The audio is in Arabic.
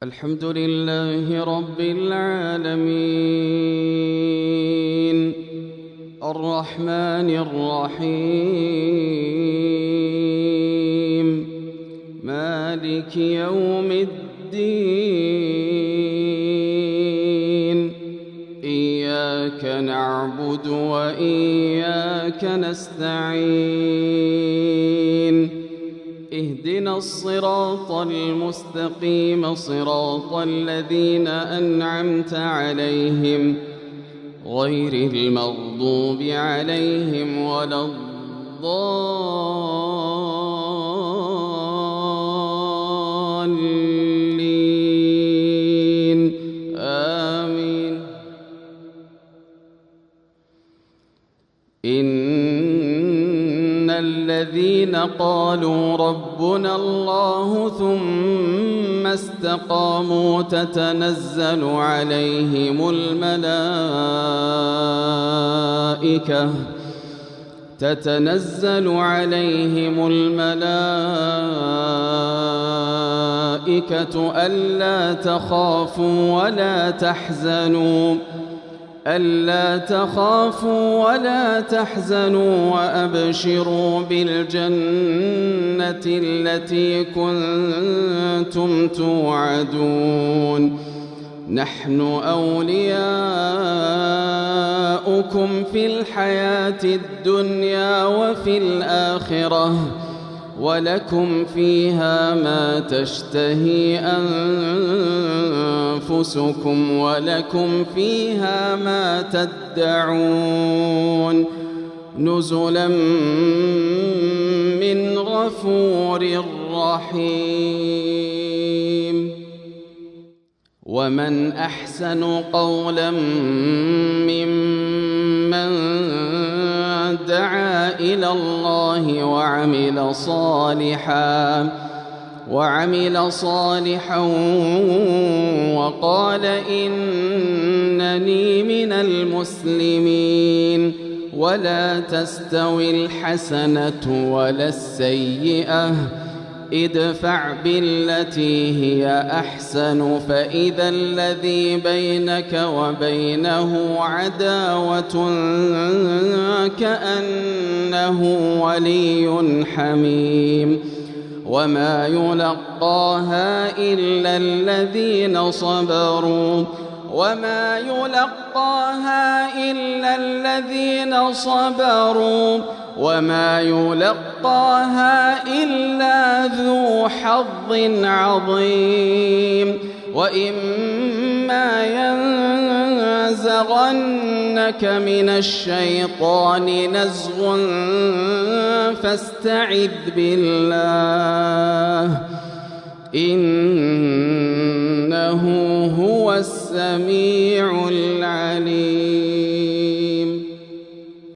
الحمد لله رب العالمين الرحمن الرحيم مالك يوم الدين إياك نعبد وإياك نستعين اهدنا الصراط المستقيم صراط الذين أنعمت عليهم غير المغضوب عليهم ولا الضالين آمين. إن الذين قالوا ربنا الله ثم استقاموا تتنزل عليهم الملائكة ألا تخافوا ولا تحزنوا وأبشروا بالجنة التي كنتم توعدون نحن أولياؤكم في الحياة الدنيا وفي الآخرة ولكم فيها ما تشتهي أنفسكم ولكم فيها ما تدعون نزلا من غفور رحيم. ومن أحسن قولا ممن دعا إلى الله وعمل صالحا وقال إنني من المسلمين. ولا تستوي الحسنة ولا السيئة ادفع بالتي هي أحسن فإذا الذي بينك وبينه عداوة كأنه ولي حميم. وما يلقاها إلا الذين صبروا وما يلقاها إلا ذو حظ عظيم. وإما ينزغنك من الشيطان نزغ فاستعذ بالله إنه هو السميع العليم.